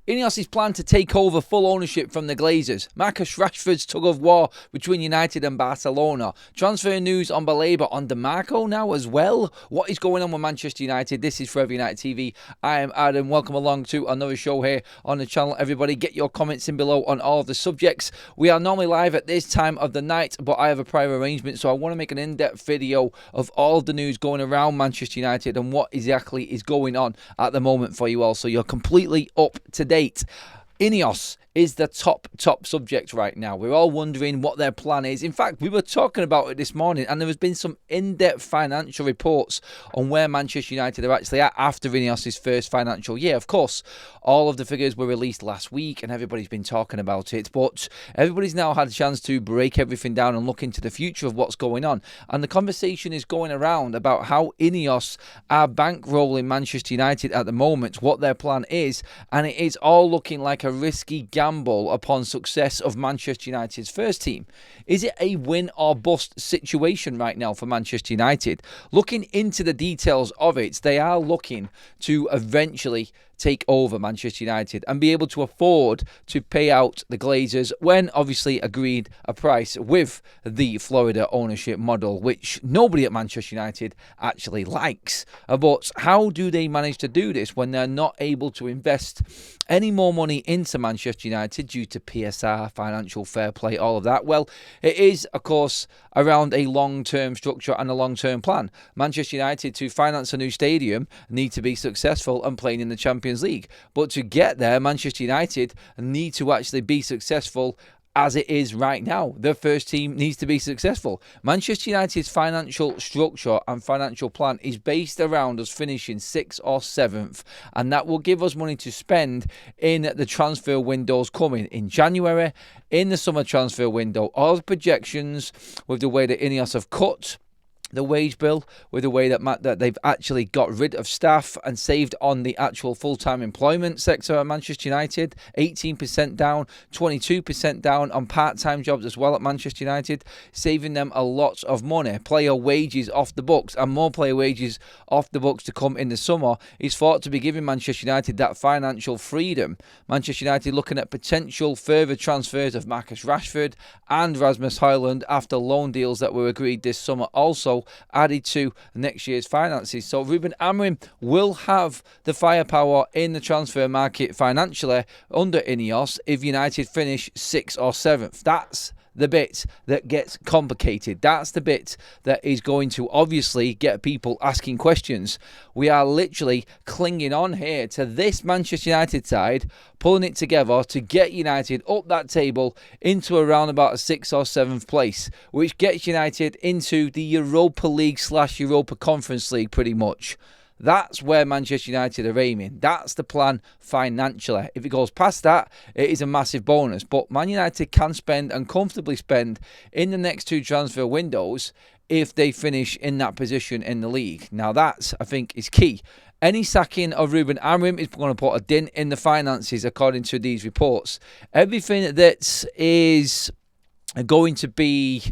Ineos' plan to take over full ownership from the Glazers. Marcus Rashford's tug-of-war between United and Barcelona. Transfer news on Baleba on DeMarco now as well. What is going on with Manchester United? This is Forever United TV. I am Adam. Welcome along to another show here on the channel. Everybody, get your comments in below on all of the subjects. We are normally live at this time of the night, but I have a prior arrangement, so I want to make an in-depth video of all of the news going around Manchester United and what exactly is going on at the moment for you all, so you're completely up to date. Ineos is the top subject right now. We're all wondering what their plan is. In fact, we were talking about it this morning, and there has been some in-depth financial reports on where Manchester United are actually at after Ineos' first financial year. Of course, all of the figures were released last week, and everybody's been talking about it, but everybody's now had a chance to break everything down and look into the future of what's going on. And the conversation is going around about how Ineos are bankrolling Manchester United at the moment, what their plan is, and it is all looking like a risky gamble upon success of Manchester United's first team. Is it a win or bust situation right now for Manchester United? Looking into the details of it, they are looking to eventually take over Manchester United and be able to afford to pay out the Glazers when obviously agreed a price with the Florida ownership model, which nobody at Manchester United actually likes. But how do they manage to do this when they're not able to invest any more money into Manchester United due to PSR, financial fair play, all of that? Well, it is, of course, around a long-term structure and a long-term plan. Manchester United, to finance a new stadium, need to be successful and playing in the Champions League. But to get there, Manchester United need to actually be successful as it is right now. Their first team needs to be successful. Manchester United's financial structure and financial plan is based around us finishing 6th or 7th, and that will give us money to spend in the transfer windows coming in January, in the summer transfer window. All the projections with the way that Ineos have cut the wage bill, with the way that they've actually got rid of staff and saved on the actual full-time employment sector at Manchester United, 18% down, 22% down on part-time jobs as well at Manchester United, saving them a lot of money. Player wages off the books, and more player wages off the books to come in the summer is thought to be giving Manchester United that financial freedom. Manchester United looking at potential further transfers of Marcus Rashford and Rasmus Højlund after loan deals that were agreed this summer also added to next year's finances. So Ruben Amorim will have the firepower in the transfer market financially under Ineos if United finish 6th or 7th. That's the bit that gets complicated. That's the bit that is going to obviously get people asking questions. We are literally clinging on here to this Manchester United side, pulling it together to get United up that table into around about a 6th or 7th place, which gets United into the Europa League / Europa Conference League pretty much. That's where Manchester United are aiming. That's the plan financially. If it goes past that, it is a massive bonus. But Man United can spend and comfortably spend in the next 2 transfer windows if they finish in that position in the league. Now that, I think, is key. Any sacking of Ruben Amorim is going to put a dent in the finances according to these reports. Everything that is going to be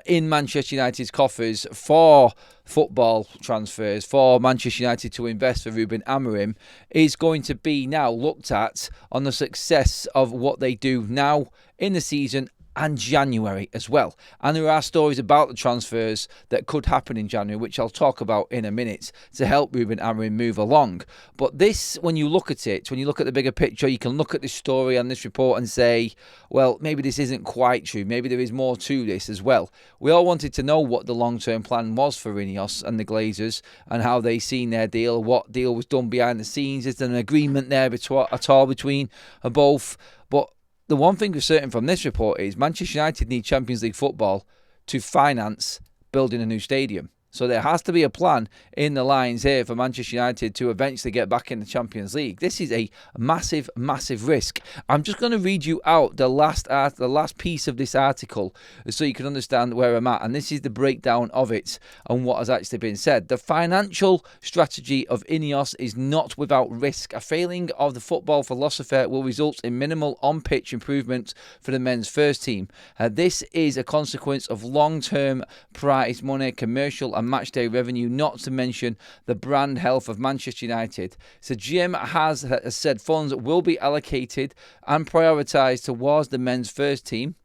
in Manchester United's coffers for football transfers, for Manchester United to invest for Ruben Amorim, is going to be now looked at on the success of what they do now in the season and January as well. And there are stories about the transfers that could happen in January, which I'll talk about in a minute, to help Ruben Amorim move along. But this, when you look at it, when you look at the bigger picture, you can look at this story and this report and say, well, maybe this isn't quite true. Maybe there is more to this as well. We all wanted to know what the long-term plan was for Ineos and the Glazers and how they seen their deal, what deal was done behind the scenes. Is there an agreement there at all between both? But the one thing for certain from this report is Manchester United need Champions League football to finance building a new stadium. So there has to be a plan in the lines here for Manchester United to eventually get back in the Champions League. This is a massive, massive risk. I'm just going to read you out the last piece of this article so you can understand where I'm at. And this is the breakdown of it and what has actually been said. The financial strategy of Ineos is not without risk. A failing of the football philosophy will result in minimal on-pitch improvements for the men's first team. This is a consequence of long-term prize money, commercial and and matchday revenue, not to mention the brand health of Manchester United. So Jim has said funds will be allocated and prioritised towards the men's first team.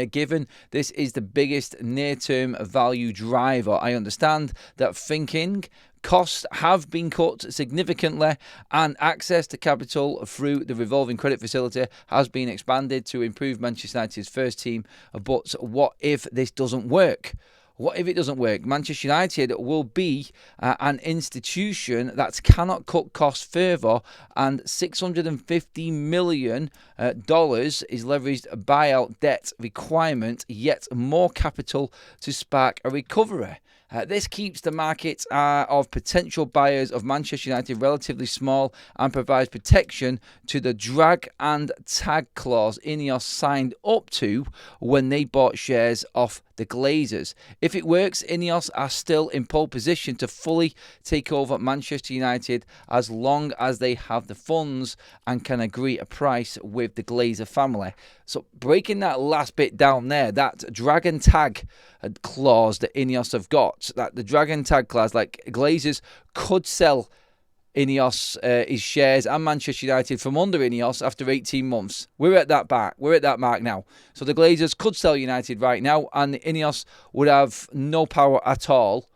Given this is the biggest near-term value driver, I understand that thinking costs have been cut significantly and access to capital through the revolving credit facility has been expanded to improve Manchester United's first team. But what if this doesn't work? What if it doesn't work? Manchester United will be an institution that cannot cut costs further, and $650 million is leveraged buyout debt requirement, yet more capital to spark a recovery. This keeps the market of potential buyers of Manchester United relatively small and provides protection to the drag and tag clause Ineos signed up to when they bought shares off the Glazers. If it works, Ineos are still in pole position to fully take over Manchester United as long as they have the funds and can agree a price with the Glazer family. So breaking that last bit down there, that drag and tag clause that Ineos have got, that the drag and tag clause, like Glazers could sell Ineos his shares and Manchester United from under Ineos after 18 months. We're at that mark now. So the Glazers could sell United right now, and the Ineos would have no power at all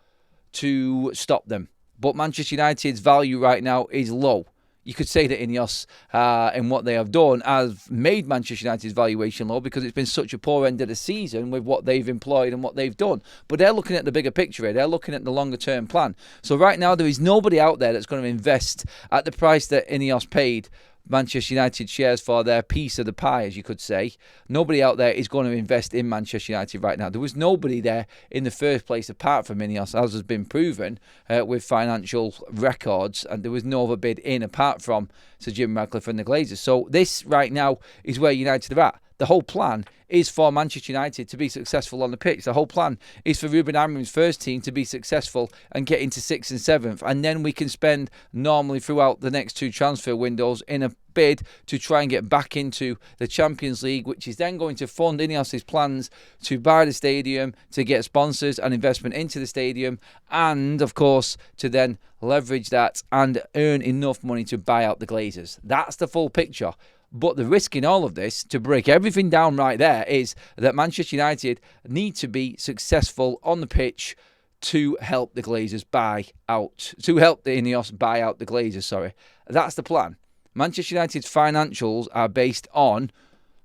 to stop them. But Manchester United's value right now is low. You could say that Ineos and what they have done has made Manchester United's valuation low because it's been such a poor end of the season with what they've employed and what they've done. But they're looking at the bigger picture here. They're looking at the longer term plan. So right now there is nobody out there that's going to invest at the price that Ineos paid Manchester United shares for their piece of the pie, as you could say. Nobody out there is going to invest in Manchester United right now. There was nobody there in the first place apart from Ineos, as has been proven with financial records, and there was no other bid in apart from Sir Jim Ratcliffe and the Glazers. So this right now is where United are at. The whole plan is for Manchester United to be successful on the pitch. The whole plan is for Ruben Amorim's first team to be successful and get into 6th and 7th. And then we can spend normally throughout the next 2 transfer windows in a bid to try and get back into the Champions League, which is then going to fund Ineos' plans to buy the stadium, to get sponsors and investment into the stadium, and of course to then leverage that and earn enough money to buy out the Glazers. That's the full picture. But the risk in all of this, to break everything down right there, is that Manchester United need to be successful on the pitch to help the Glazers buy out, to help the Ineos buy out the Glazers, sorry. That's the plan. Manchester United's financials are based on,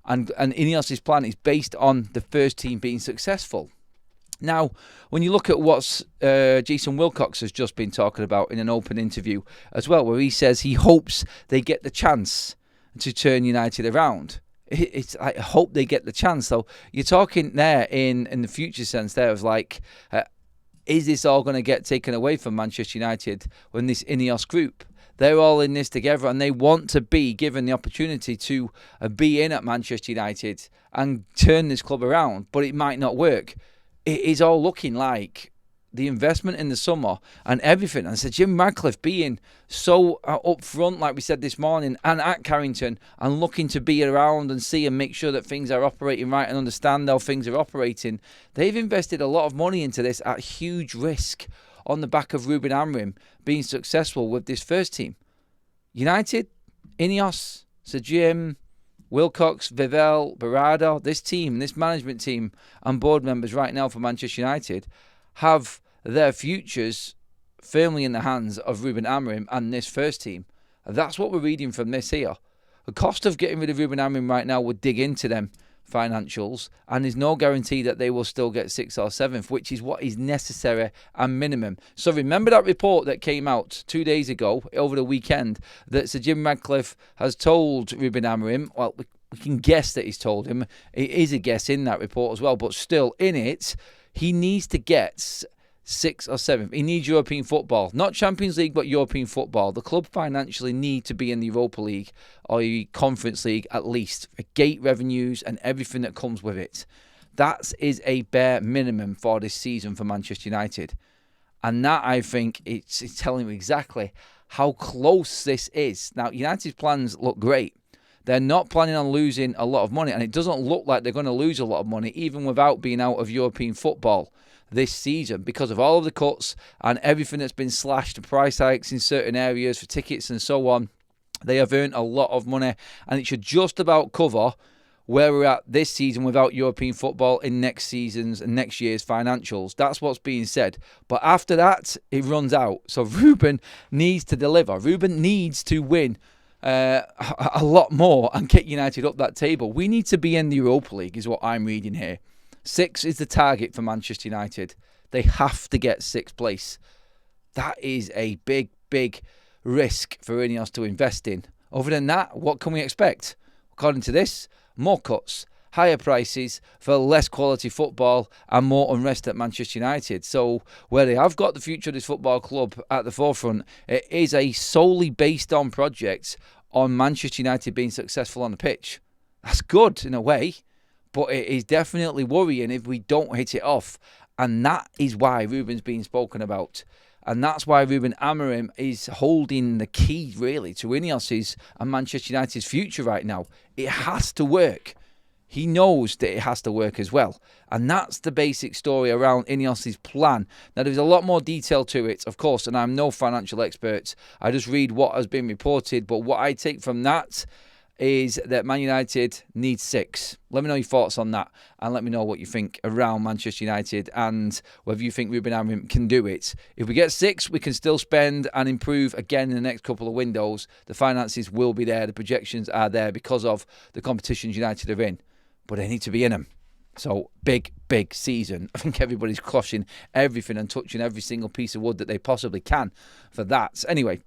and Ineos' plan is based on the first team being successful. Now, when you look at what Jason Wilcox has just been talking about in an open interview as well, where he says he hopes they get the chance to turn United around. It's I hope they get the chance. So you're talking there in the future sense there of like, is this all going to get taken away from Manchester United when this Ineos group, they're all in this together and they want to be given the opportunity to be in at Manchester United and turn this club around, but it might not work. It is all looking like the investment in the summer and everything, and so Jim Ratcliffe being so up front, like we said this morning, and at Carrington, and looking to be around and see and make sure that things are operating right and understand how things are operating. They've invested a lot of money into this at huge risk on the back of Ruben Amorim being successful with this first team. United, Ineos, Sir Jim, Wilcox, Vivell, Berardo, this team, this management team and board members right now for Manchester United have their futures firmly in the hands of Ruben Amorim and this first team. That's what we're reading from this here. The cost of getting rid of Ruben Amorim right now would dig into them financials, and there's no guarantee that they will still get 6th or 7th, which is what is necessary and minimum. So remember that report that came out 2 days ago over the weekend that Sir Jim Ratcliffe has told Ruben Amorim, well, we can guess that he's told him. It is a guess in that report as well, but still in it, he needs to get 6th or 7th. He needs European football. Not Champions League, but European football. The club financially need to be in the Europa League or the Conference League at least. For gate revenues and everything that comes with it. That is a bare minimum for this season for Manchester United. And that, I think, it's telling you exactly how close this is. Now, United's plans look great. They're not planning on losing a lot of money, and it doesn't look like they're going to lose a lot of money, even without being out of European football this season, because of all of the cuts and everything that's been slashed, the price hikes in certain areas for tickets and so on. They have earned a lot of money, and it should just about cover where we're at this season without European football in next season's and next year's financials. That's what's being said. But after that, it runs out. So Ruben needs to deliver. Ruben needs to win a lot more and get United up that table. We need to be in the Europa League, is what I'm reading here. 6 is the target for Manchester United. They have to get 6th place. That is a big, big risk for Ineos to invest in. Other than that, what can we expect? According to this, more cuts, higher prices for less quality football, and more unrest at Manchester United. So where they have got the future of this football club at the forefront, it is a solely based on project on Manchester United being successful on the pitch. That's good in a way, but it is definitely worrying if we don't hit it off. And that is why Ruben's being spoken about. And that's why Ruben Amorim is holding the key, really, to Ineos's and Manchester United's future right now. It has to work. He knows that it has to work as well. And that's the basic story around Ineos's plan. Now, there's a lot more detail to it, of course, and I'm no financial expert. I just read what has been reported. But what I take from that is that Man United needs 6. Let me know your thoughts on that, and let me know what you think around Manchester United and whether you think Ruben Amorim can do it. If we get 6, we can still spend and improve again in the next couple of windows. The finances will be there. The projections are there because of the competitions United are in. But they need to be in them. So, big, big season. I think everybody's crushing everything and touching every single piece of wood that they possibly can for that. Anyway,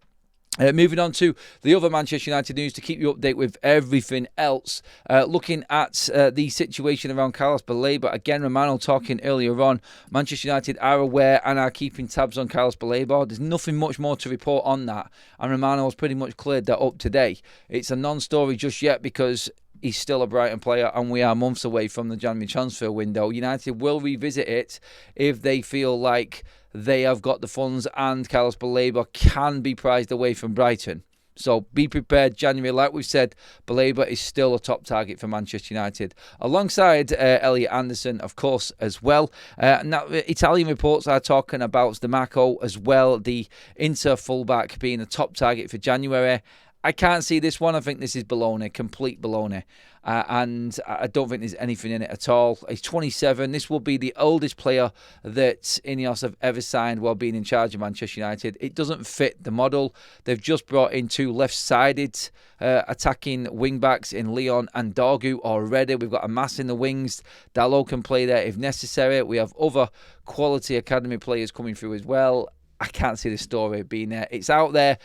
moving on to the other Manchester United news to keep you updated with everything else. Looking at the situation around Carlos Baleba. Again, Romano talking earlier on. Manchester United are aware and are keeping tabs on Carlos Baleba. There's nothing much more to report on that. And Romano has pretty much cleared that up today. It's a non-story just yet because he's still a Brighton player and we are months away from the January transfer window. United will revisit it if they feel like they have got the funds and Carlos Baleba can be prized away from Brighton. So be prepared, January. Like we've said, Baleba is still a top target for Manchester United. Alongside Elliot Anderson, of course, as well. Now, Italian reports are talking about DiMarco as well, the Inter fullback being a top target for January. I can't see this one. I think this is baloney, complete baloney. And I don't think there's anything in it at all. He's 27. This will be the oldest player that Ineos have ever signed while being in charge of Manchester United. It doesn't fit the model. They've just brought in 2 left-sided attacking wing-backs in Leon and Dorgu already. We've got a mass in the wings. Dalot can play there if necessary. We have other quality academy players coming through as well. I can't see the story being there. It's out there.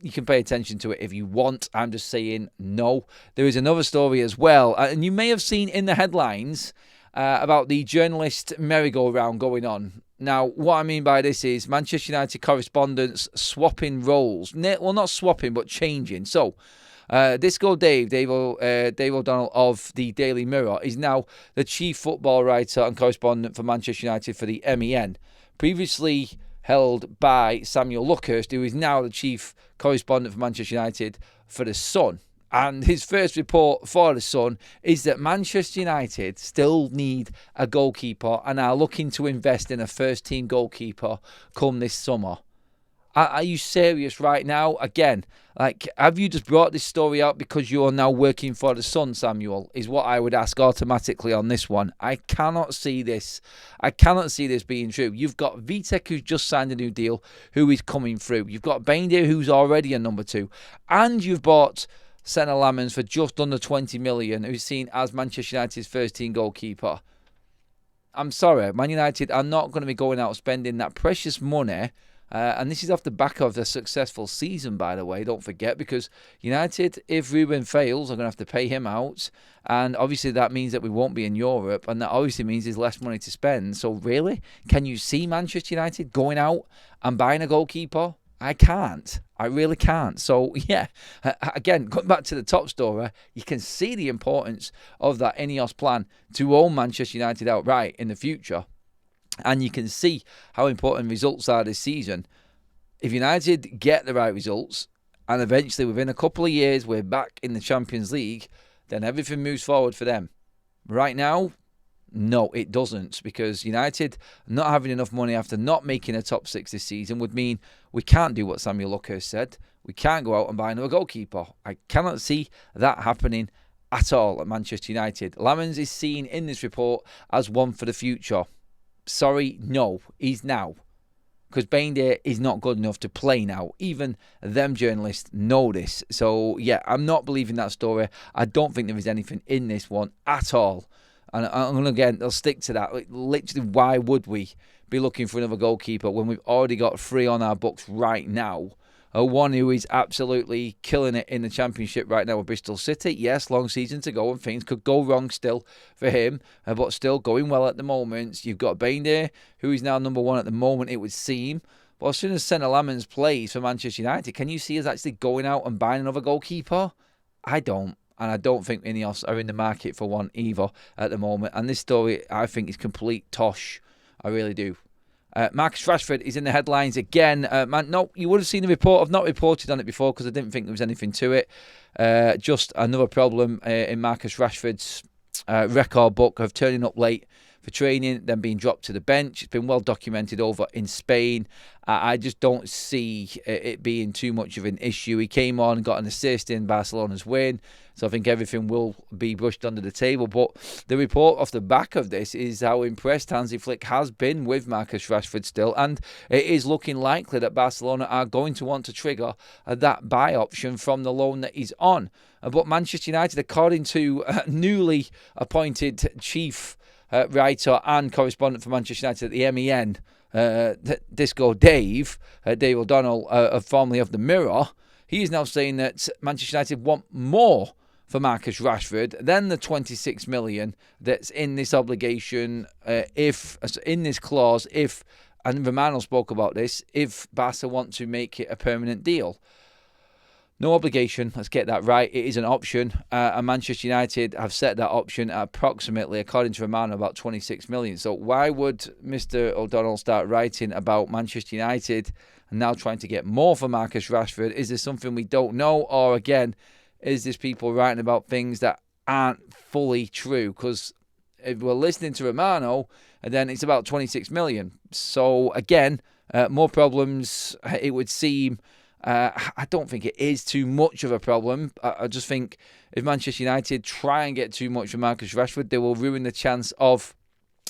You can pay attention to it if you want. I'm just saying no. There is another story as well. And you may have seen in the headlines about the journalist merry-go-round going on. Now, what I mean by this is Manchester United correspondents swapping roles. Well, not swapping, but changing. So, Disco Dave O'Donnell of the Daily Mirror is now the chief football writer and correspondent for Manchester United for the MEN. Previously held by Samuel Luckhurst, who is now the chief correspondent for Manchester United for The Sun. And his first report for The Sun is that Manchester United still need a goalkeeper and are looking to invest in a first-team goalkeeper come this summer. Are you serious right now? Again, have you just brought this story out because you are now working for The Sun, Samuel? Is what I would ask automatically on this one. I cannot see this. I cannot see this being true. You've got Vitek, who's just signed a new deal, who is coming through. You've got Baindir, who's already a number 2. And you've bought Senna Lamens for just under 20 million, who's seen as Manchester United's first-team goalkeeper. I'm sorry, Man United are not going to be going out spending that precious money. And this is off the back of a successful season, by the way, don't forget, because United, if Ruben fails, are going to have to pay him out. And obviously that means that we won't be in Europe, and that obviously means there's less money to spend. So really, can you see Manchester United going out and buying a goalkeeper? I can't. I really can't. So, yeah, again, going back to the top story, you can see the importance of that Ineos plan to own Manchester United outright in the future. And you can see how important results are this season. If United get the right results and eventually within a couple of years we're back in the Champions League, then everything moves forward for them. Right now, no, it doesn't, because United not having enough money after not making a top 6 this season would mean we can't do what Samuel Luckhurst said. We can't go out and buy another goalkeeper. I cannot see that happening at all at Manchester United. Lamens is seen in this report as one for the future. Sorry, no, he's now. Because Bainday is not good enough to play now. Even them journalists know this. So, yeah, I'm not believing that story. I don't think there is anything in this one at all. And I'll stick to that. Like, literally, why would we be looking for another goalkeeper when we've already got 3 on our books right now? One who is absolutely killing it in the Championship right now with Bristol City. Yes, long season to go and things could go wrong still for him, but still going well at the moment. You've got Bainday, who is now number 1 at the moment, it would seem. But as soon as Senna Lamens plays for Manchester United, can you see us actually going out and buying another goalkeeper? I don't. And I don't think Ineos are in the market for one either at the moment. And this story, I think, is complete tosh. I really do. Marcus Rashford is in the headlines again. No, you would have seen the report. I've not reported on it before because I didn't think there was anything to it. Just another problem in Marcus Rashford's record book of turning up late for training, then being dropped to the bench. It's been well documented over in Spain. I just don't see it being too much of an issue. He came on and got an assist in Barcelona's win, so I think everything will be brushed under the table. But the report off the back of this is how impressed Hansi Flick has been with Marcus Rashford still, and it is looking likely that Barcelona are going to want to trigger that buy option from the loan that he's on. But Manchester United, according to newly appointed chief writer and correspondent for Manchester United at the MEN, Disco Dave O'Donnell, formerly of the Mirror, he is now saying that Manchester United want more for Marcus Rashford than the 26 million that's in this obligation, if in this clause, if, and Romano spoke about this, if Barca want to make it a permanent deal. No obligation, let's get that right. It is an option, and Manchester United have set that option at approximately, according to Romano, about 26 million. So why would Mr O'Donnell start writing about Manchester United and now trying to get more for Marcus Rashford? Is this something we don't know? Or again, is this people writing about things that aren't fully true? Because if we're listening to Romano, then it's about 26 million. So again, more problems, it would seem. I don't think it is too much of a problem. I just think if Manchester United try and get too much for Marcus Rashford, they will ruin the chance of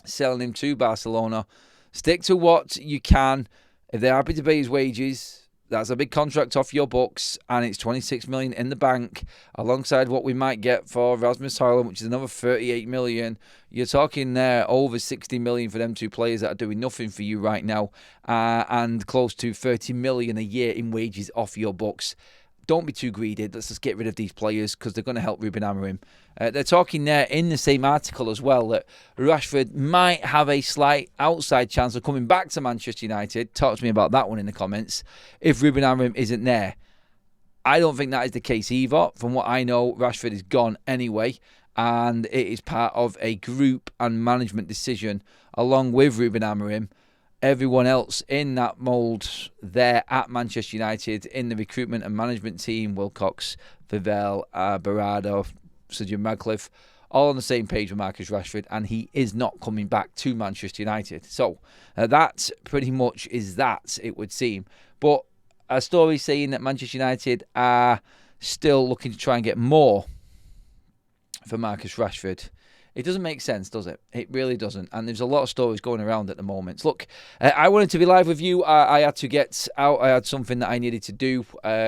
selling him to Barcelona. Stick to what you can. If they're happy to pay his wages, that's a big contract off your books, and it's 26 million in the bank, alongside what we might get for Rasmus Højlund, which is another 38 million. You're talking there over 60 million for them 2 players that are doing nothing for you right now, and close to 30 million a year in wages off your books. Don't be too greedy. Let's just get rid of these players because they're going to help Ruben Amorim. They're talking there in the same article as well that Rashford might have a slight outside chance of coming back to Manchester United. Talk to me about that one in the comments if Ruben Amorim isn't there. I don't think that is the case either. From what I know, Rashford is gone anyway, and it is part of a group and management decision along with Ruben Amorim. Everyone else in that mould there at Manchester United in the recruitment and management team, Wilcox, Vivell, Berardo, Sir Jim Radcliffe, all on the same page with Marcus Rashford, and he is not coming back to Manchester United. So that pretty much is that, it would seem. But a story saying that Manchester United are still looking to try and get more for Marcus Rashford. It doesn't make sense, does it? It really doesn't. And there's a lot of stories going around at the moment. Look, I wanted to be live with you. I had to get out. I had something that I needed to do,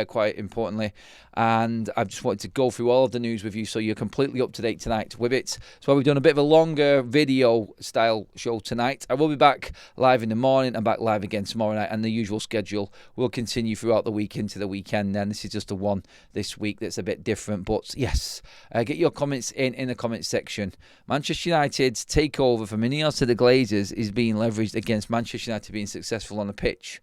quite importantly. And I just wanted to go through all of the news with you so you're completely up to date tonight with it. So we've done a bit of a longer video style show tonight. I will be back live in the morning. I'm back live again tomorrow night, and the usual schedule will continue throughout the week into the weekend. And this is just the one this week that's a bit different. But yes, get your comments in the comments section. Manchester United's takeover from Ineos to the Glazers is being leveraged against Manchester United being successful on the pitch.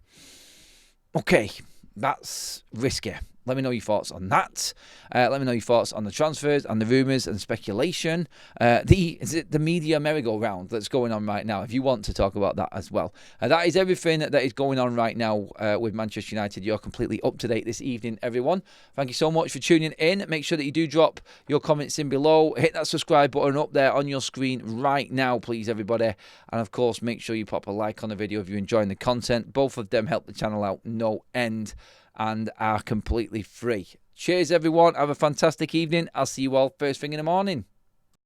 Okay, that's risky. Let me know your thoughts on that. Let me know your thoughts on the transfers and the rumours and speculation. Is it the media merry-go-round that's going on right now? If you want to talk about that as well. That is everything that is going on right now with Manchester United. You're completely up to date this evening, everyone. Thank you so much for tuning in. Make sure that you do drop your comments in below. Hit that subscribe button up there on your screen right now, please, everybody. And of course, make sure you pop a like on the video if you're enjoying the content. Both of them help the channel out no end and are completely free. Cheers, everyone. Have a fantastic evening. I'll see you all first thing in the morning.